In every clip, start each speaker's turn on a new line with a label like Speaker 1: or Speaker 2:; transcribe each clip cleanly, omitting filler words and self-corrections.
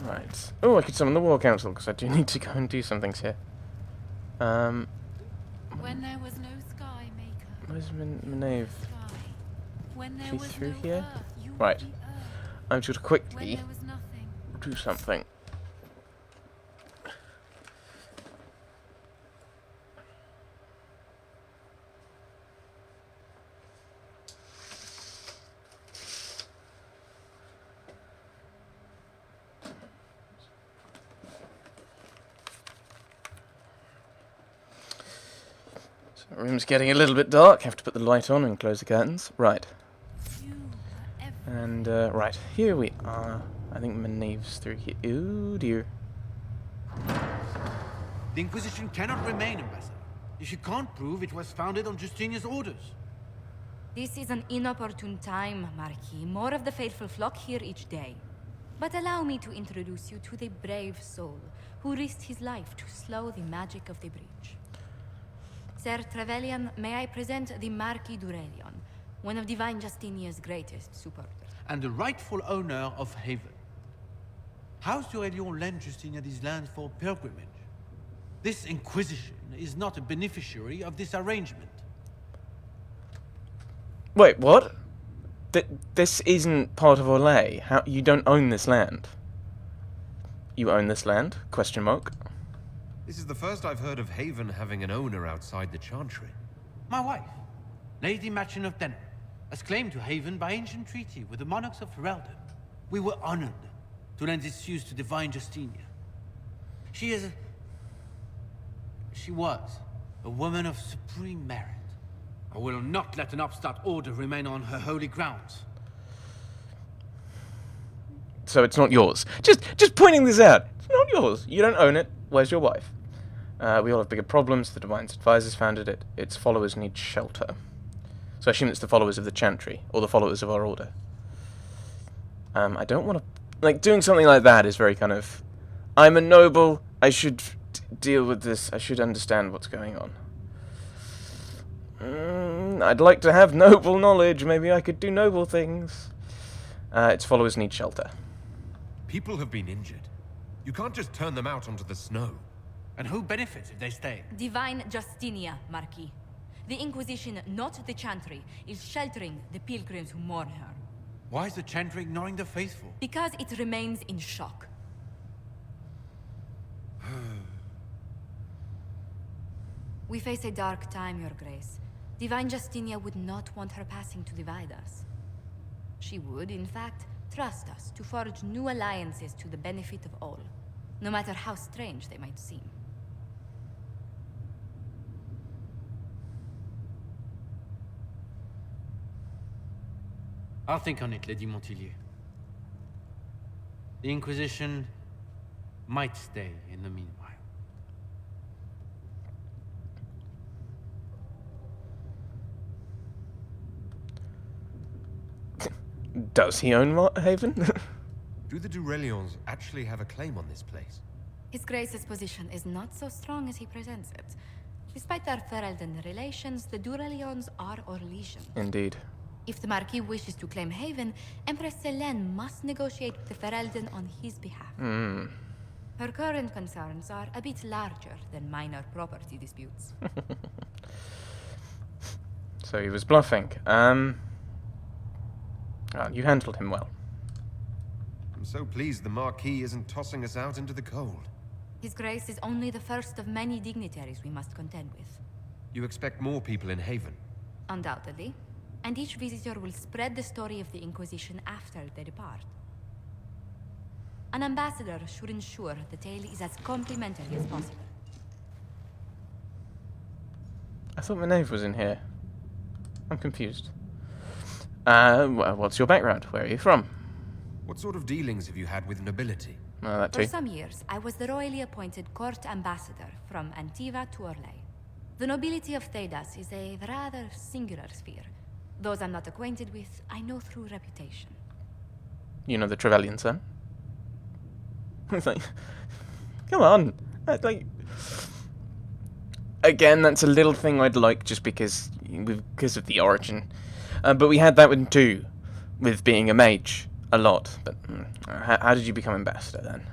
Speaker 1: Right. Oh, I could summon the War Council, because I do need to go and do some things here.
Speaker 2: When there was no sky maker.
Speaker 1: Where's Manave?
Speaker 2: When there
Speaker 1: She's
Speaker 2: was
Speaker 1: through
Speaker 2: no
Speaker 1: here?
Speaker 2: earth, you were
Speaker 1: Right.
Speaker 2: the earth.
Speaker 1: I'm just
Speaker 2: When
Speaker 1: quickly
Speaker 2: there was nothing.
Speaker 1: do something. The room's getting a little bit dark. Have to put the light on and close the curtains. Right.
Speaker 2: You were everything.
Speaker 1: And, right. Here we are. I think Maneve's through here. Ooh, dear.
Speaker 3: The Inquisition cannot remain, Ambassador, if you can't prove it was founded on Justinian's orders.
Speaker 4: This is an inopportune time, Marquis. More of the faithful flock here each day. But allow me to introduce you to the brave soul who risked his life to slow the magic of the breach. Sir Trevelyan, may I present the Marquis d'Aurelion, one of Divine Justinia's greatest supporters.
Speaker 3: And the rightful owner of Haven. House d'Aurelion lent Justinia these lands for pilgrimage. This Inquisition is not a beneficiary of this arrangement.
Speaker 1: Wait, what? This isn't part of Orlais. How you don't own this land? You own this land? Question mark.
Speaker 5: This is the first I've heard of Haven having an owner outside the Chantry.
Speaker 3: My wife, Lady Machin of Denham, has claimed to Haven by ancient treaty with the monarchs of Ferelden. We were honored to lend its use to Divine Justinia. She was a woman of supreme merit. I will not let an upstart order remain on her holy grounds.
Speaker 1: So it's not yours. Just pointing this out. It's not yours. You don't own it. Where's your wife? We all have bigger problems. The Divine's advisors founded it. Its followers need shelter. So I assume it's the followers of the Chantry, or the followers of our order. I don't want to... Like, doing something like that is very kind of... I'm a noble. I should deal with this. I should understand what's going on. I'd like to have noble knowledge. Maybe I could do noble things. Its followers need shelter.
Speaker 5: People have been injured. You can't just turn them out onto the snow.
Speaker 3: And who benefits if they stay?
Speaker 4: Divine Justinia, Marquis. The Inquisition, not the Chantry, is sheltering the pilgrims who mourn her.
Speaker 3: Why is the Chantry ignoring the faithful?
Speaker 4: Because it remains in shock. We face a dark time, Your Grace. Divine Justinia would not want her passing to divide us. She would, in fact, trust us to forge new alliances to the benefit of all, no matter how strange they might seem.
Speaker 3: I'll think on it, Lady Montillier. The Inquisition might stay in the meanwhile.
Speaker 1: Does he own Haven?
Speaker 5: Do the d'Aurelions actually have a claim on this place?
Speaker 4: His Grace's position is not so strong as he presents it. Despite their Ferelden relations, the d'Aurelions are Orlesian.
Speaker 1: Indeed.
Speaker 4: If the Marquis wishes to claim Haven, Empress Selene must negotiate with the Ferelden on his behalf. Her current concerns are a bit larger than minor property disputes.
Speaker 1: So he was bluffing. You handled him well.
Speaker 5: I'm so pleased the Marquis isn't tossing us out into the cold.
Speaker 4: His Grace is only the first of many dignitaries we must contend with.
Speaker 5: You expect more people in Haven?
Speaker 4: Undoubtedly. And each visitor will spread the story of the Inquisition after they depart. An ambassador should ensure the tale is as complimentary as possible.
Speaker 1: I thought Manave was in here. I'm confused. What's your background? Where are you from?
Speaker 5: What sort of dealings have you had with nobility?
Speaker 1: That
Speaker 4: For
Speaker 1: too.
Speaker 4: some years, I was the royally appointed court ambassador from Antiva to Orlais. The nobility of Thedas is a rather singular sphere. Those I'm not acquainted with, I know through reputation.
Speaker 1: You know the Trevelyan son? It's like, come on. Again, that's a little thing I'd like just because of the origin. But we had that one too. with being a mage a lot. But how did you become ambassador then?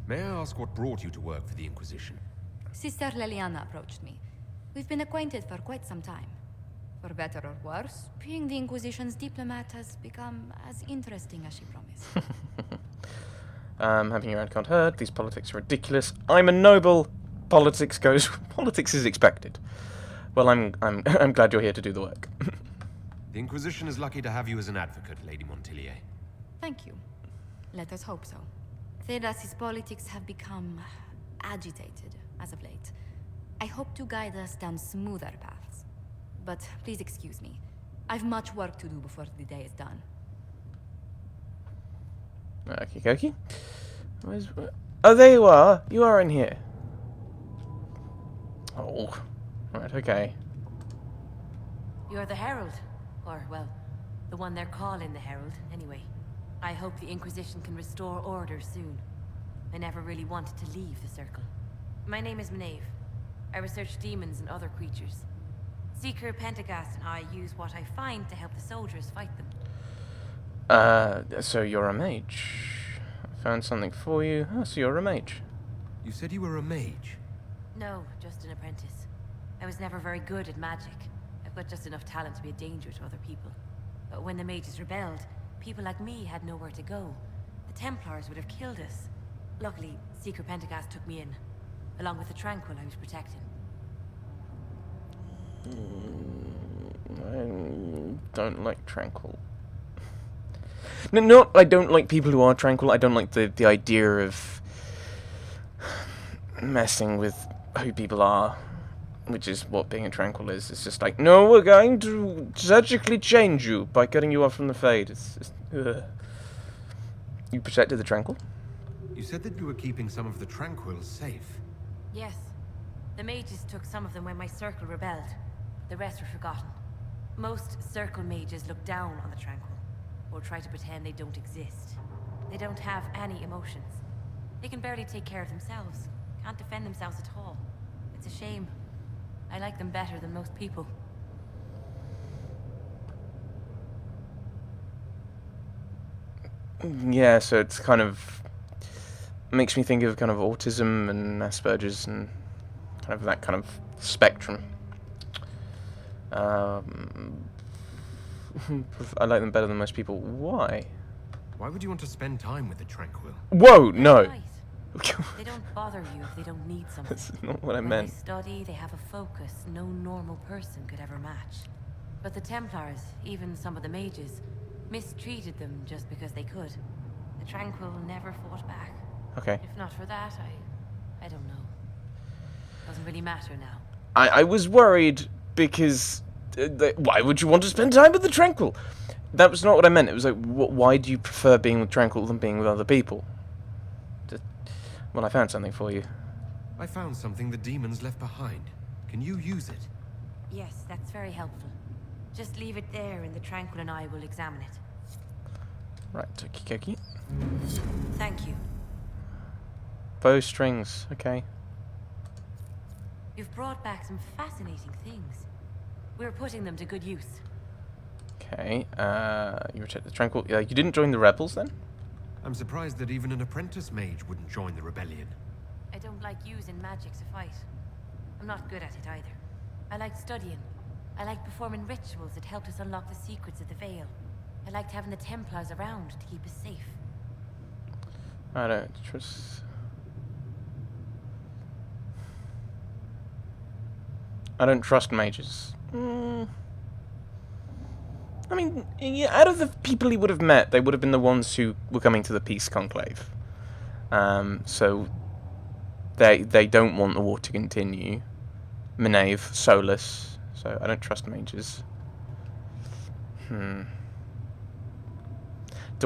Speaker 5: May I ask what brought you to work for the Inquisition?
Speaker 4: Sister Liliana approached me. We've been acquainted for quite some time. For better or worse, being the Inquisition's diplomat has become as interesting as she promised.
Speaker 1: Having your ad card heard, these politics are ridiculous. I'm a noble. Politics goes. Politics is expected. Well, I'm glad you're here to do the work.
Speaker 5: The Inquisition is lucky to have you as an advocate, Lady Montillier.
Speaker 4: Thank you. Let us hope so. Thedas's politics have become agitated as of late. I hope to guide us down smoother paths. But please excuse me. I've much work to do before the day is done.
Speaker 1: Okie dokie. Oh, there you are. You are in here. Oh. Right, okay.
Speaker 6: You're the Herald. Or, well, the one they're calling the Herald, anyway. I hope the Inquisition can restore order soon. I never really wanted to leave the Circle. My name is Maeve. I research demons and other creatures. Seeker Pentagast and I use what I find to help the soldiers fight them.
Speaker 1: So you're a mage. I found something for you. Oh, so you're a mage.
Speaker 5: You said you were a mage.
Speaker 6: No, just an apprentice. I was never very good at magic. I've got just enough talent to be a danger to other people. But when the mages rebelled, people like me had nowhere to go. The Templars would have killed us. Luckily, Seeker Pentagast took me in, along with the Tranquil I was protecting.
Speaker 1: I don't like Tranquil. No, not I don't like people who are Tranquil. I don't like the idea of messing with who people are, which is what being a Tranquil is. It's just like, no, we're going to surgically change you by cutting you off from the Fade. It's just, ugh. You protected the Tranquil?
Speaker 5: You said that you were keeping some of the Tranquils safe.
Speaker 6: Yes. The mages took some of them when my Circle rebelled. The rest were forgotten. Most Circle mages look down on the Tranquil, or try to pretend they don't exist. They don't have any emotions. They can barely take care of themselves. Can't defend themselves at all. It's a shame. I like them better than most people.
Speaker 1: Yeah, so it's kind of makes me think of kind of autism and Asperger's and kind of that kind of spectrum. I like them better than most people. Why?
Speaker 5: Why would you want to spend time with the Tranquil?
Speaker 1: Whoa, no.
Speaker 6: Right. They don't bother you if they don't need something.
Speaker 1: That's not what I
Speaker 6: When
Speaker 1: meant.
Speaker 6: they study, they have a focus no normal person could ever match. But the Templars, even some of the mages, mistreated them just because they could. The Tranquil never fought back.
Speaker 1: Okay.
Speaker 6: If not for that, I don't know. Doesn't really matter now.
Speaker 1: I was worried because why would you want to spend time with the Tranquil? That was not what I meant. It was like, why do you prefer being with Tranquil than being with other people? Well, I found something for you.
Speaker 5: I found something the demons left behind. Can you use it?
Speaker 6: Yes, that's very helpful. Just leave it there and the Tranquil and I will examine it.
Speaker 1: Right, Toki.
Speaker 6: Thank you.
Speaker 1: Bowstrings, okay.
Speaker 6: You've brought back some fascinating things. We're putting them to good use.
Speaker 1: Okay, you reject the Tranquil. You didn't join the rebels then?
Speaker 5: I'm surprised that even an apprentice mage wouldn't join the rebellion.
Speaker 6: I don't like using magic to fight. I'm not good at it either. I like studying. I like performing rituals that helped us unlock the secrets of the Veil. I liked having the Templars around to keep us safe.
Speaker 1: I don't trust... I don't trust mages. I mean, yeah, out of the people he would have met, they would have been the ones who were coming to the Peace Conclave. So they don't want the war to continue. Maeve, Solus. So I don't trust mages. Do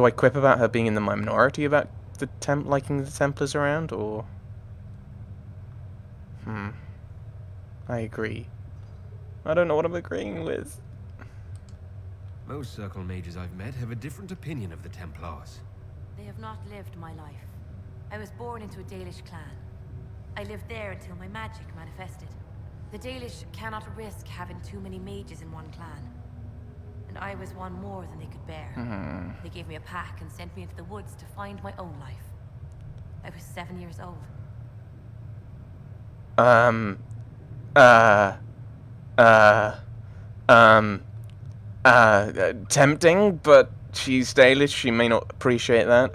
Speaker 1: I quip about her being in the minority about the liking the Templars around, or? I agree. I don't know what I'm agreeing with.
Speaker 5: Most Circle mages I've met have a different opinion of the Templars.
Speaker 6: They have not lived my life. I was born into a Dalish clan. I lived there until my magic manifested. The Dalish cannot risk having too many mages in one clan. and I was one more than they could bear. They gave me a pack and sent me into the woods to find my own life. I was 7 years old.
Speaker 1: Tempting, but she's Dalish, she may not appreciate that.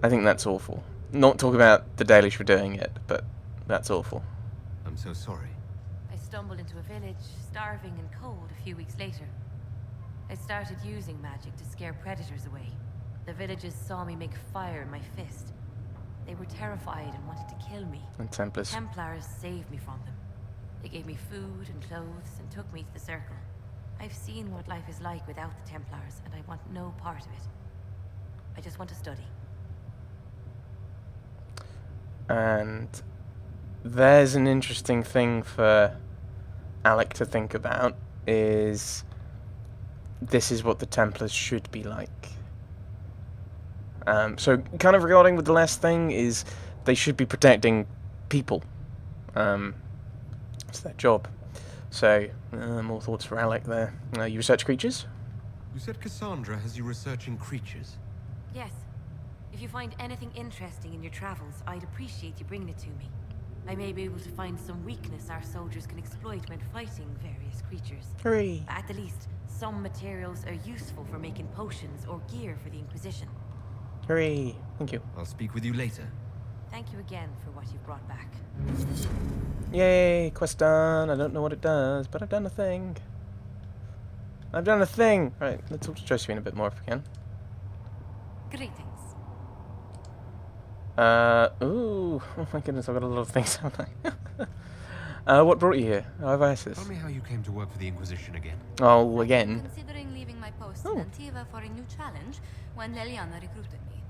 Speaker 1: I think that's awful. Not talk about the Dalish for doing it, but that's awful.
Speaker 5: I'm so sorry.
Speaker 6: I stumbled into a village, starving and cold a few weeks later. I started using magic to scare predators away. The villagers saw me make fire in my fist. They were terrified and wanted to kill me.
Speaker 1: And Templars.
Speaker 6: Templars saved me from them. They gave me food and clothes and took me to the Circle. I've seen what life is like without the Templars, and I want no part of it. I just want to study.
Speaker 1: And there's an interesting thing for Alec to think about, is this is what the Templars should be like. So kind of regarding with the last thing is they should be protecting people. It's their job. So, more thoughts for Alec there. You research creatures?
Speaker 5: You said Cassandra has you researching creatures.
Speaker 6: Yes. If you find anything interesting in your travels, I'd appreciate you bringing it to me. I may be able to find some weakness our soldiers can exploit when fighting various creatures.
Speaker 1: Hooray!
Speaker 6: At the least, some materials are useful for making potions or gear for the Inquisition.
Speaker 1: Hooray! Thank you.
Speaker 5: I'll speak with you later.
Speaker 6: Thank you again for what you've brought back.
Speaker 1: Yay! Quest done. I don't know what it does, but I've done a thing. I've done a thing! Right, let's talk to Josephine a bit more if we can.
Speaker 4: Greetings.
Speaker 1: Ooh. Oh my goodness, I've got a lot of things, haven't I? What brought you here? I have ISIS.
Speaker 5: Tell me how you came to work for the Inquisition again.
Speaker 1: Oh, again?
Speaker 4: Considering leaving my post
Speaker 1: Oh.
Speaker 4: in Antiva for a new challenge when Leliana recruited me.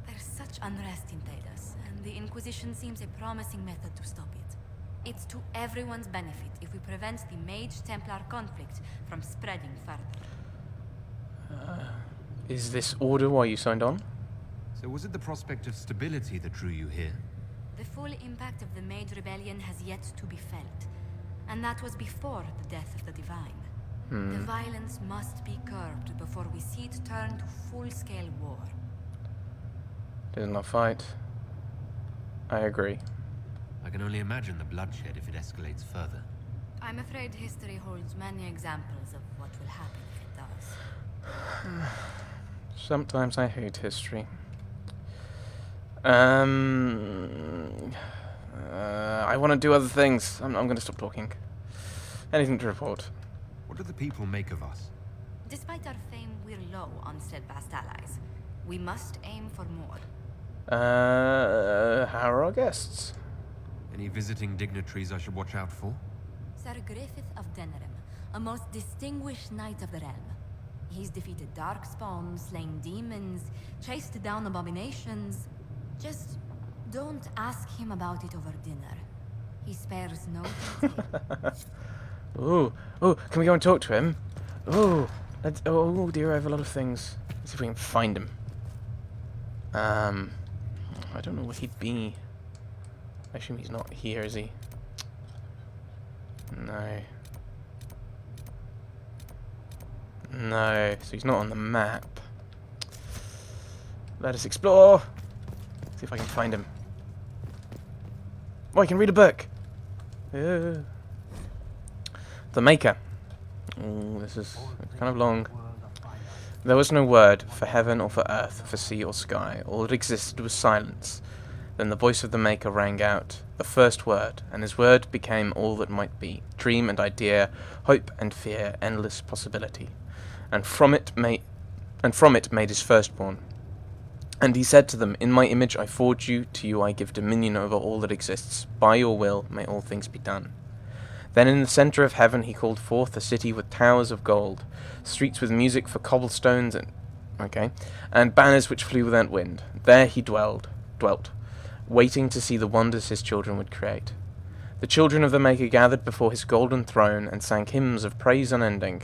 Speaker 4: There's such unrest in Talos, and the Inquisition seems a promising method to stop it. It's to everyone's benefit if we prevent the Mage-Templar conflict from spreading further.
Speaker 1: Is this order why you signed on?
Speaker 5: So was it the prospect of stability that drew you here?
Speaker 4: The full impact of the Mage Rebellion has yet to be felt, and that was before the death of the Divine. The violence must be curbed before we see it turn to full-scale war.
Speaker 1: Did not fight. I agree.
Speaker 3: I can only imagine the bloodshed if it escalates further.
Speaker 4: I'm afraid history holds many examples of what will happen if it does.
Speaker 1: Sometimes I hate history. I want to do other things. I'm going to stop talking. Anything to report?
Speaker 5: What do the people make of us?
Speaker 4: Despite our fame, we're low on steadfast allies. We must aim for more.
Speaker 1: How are our guests?
Speaker 5: Any visiting dignitaries I should watch out for?
Speaker 4: Sir Griffith of Denerim, a most distinguished knight of the realm. He's defeated darkspawn, slain demons, chased down abominations. Just don't ask him about it over dinner. He spares no detail.
Speaker 1: Ooh, can we go and talk to him? Ooh, oh dear, I have a lot of things. Let's see if we can find him. I don't know where he'd be. I assume he's not here, is he? No. No, so he's not on the map. Let us explore. See if I can find him. Oh, I can read a book. The Maker. Oh, this is kind of long. There was no word for heaven or for earth, for sea or sky. All that existed was silence. Then the voice of the Maker rang out, the first word, and his word became all that might be, dream and idea, hope and fear, endless possibility. And from it made his firstborn. And he said to them, in my image I forge you, to you I give dominion over all that exists. By your will may all things be done. Then in the center of heaven he called forth a city with towers of gold, streets with music for cobblestones and banners which flew without wind. There he dwelt, waiting to see the wonders his children would create. The children of the Maker gathered before his golden throne and sang hymns of praise unending.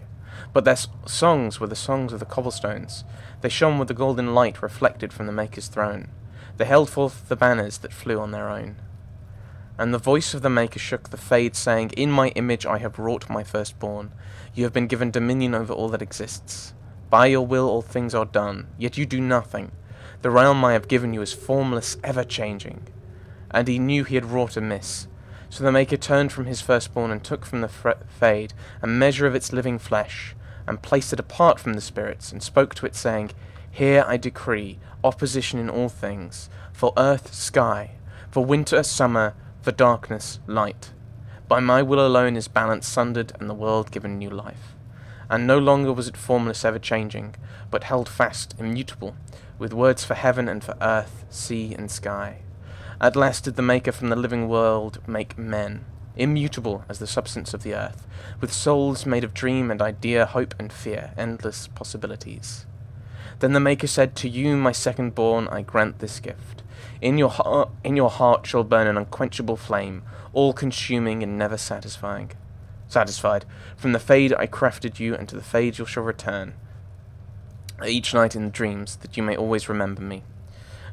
Speaker 1: But their songs were the songs of the cobblestones. They shone with the golden light reflected from the Maker's throne. They held forth the banners that flew on their own. And the voice of the Maker shook the Fade, saying, "In my image I have wrought my firstborn. You have been given dominion over all that exists. By your will all things are done, yet you do nothing. The realm I have given you is formless, ever-changing." And he knew he had wrought amiss. So the Maker turned from his firstborn and took from the Fade a measure of its living flesh, and placed it apart from the spirits, and spoke to it, saying, "Here I decree opposition in all things, for earth, sky, for winter, summer, for darkness, light. By my will alone is balance sundered, and the world given new life. And no longer was it formless, ever-changing, but held fast, immutable, with words for heaven and for earth, sea and sky. At last did the Maker from the living world make men, immutable as the substance of the earth, with souls made of dream and idea, hope and fear, endless possibilities. Then the Maker said, "To you, my second-born, I grant this gift. In your heart shall burn an unquenchable flame, all-consuming and never satisfied. From the Fade I crafted you, and to the Fade you shall return, each night in dreams, that you may always remember me."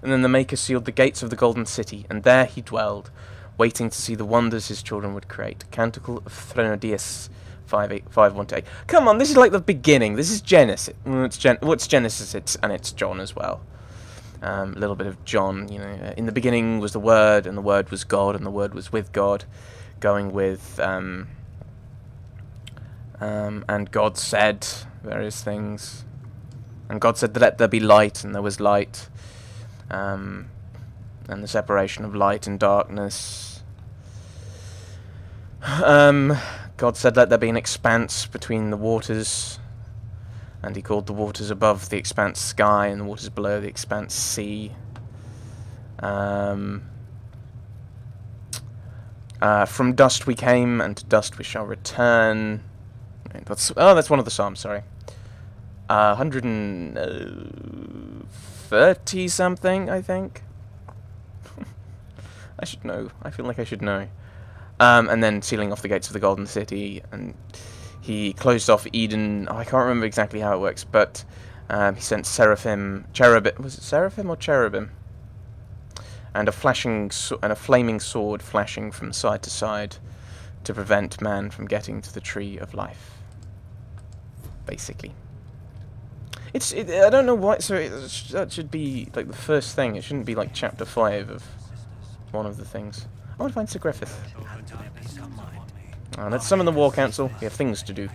Speaker 1: And then the Maker sealed the gates of the Golden City, and there he dwelled, waiting to see the wonders his children would create. Canticle of Threnodius 5:1-8. Come on, this is like the beginning. This is Genesis. It's Genesis, it's John as well. A little bit of John, you know. In the beginning was the Word, and the Word was God, and the Word was with God. Going with, and God said various things. And God said, "Let there be light," and there was light. And the separation of light and darkness. God said, "Let there be an expanse between the waters," and he called the waters above the expanse sky, and the waters below the expanse sea. From dust we came, and to dust we shall return. That's one of the Psalms, sorry. 130 something, I think. I should know. I feel like I should know. And then sealing off the gates of the Golden City, and he closed off Eden. I can't remember exactly how it works, but he sent cherubim. Was it seraphim or cherubim? And a flaming sword flashing from side to side to prevent man from getting to the tree of life. Basically. I don't know why. So that should be like the first thing. It shouldn't be like chapter 5 of one of the things. I want to find Sir Griffith. Let's summon the War Council. We have things to do.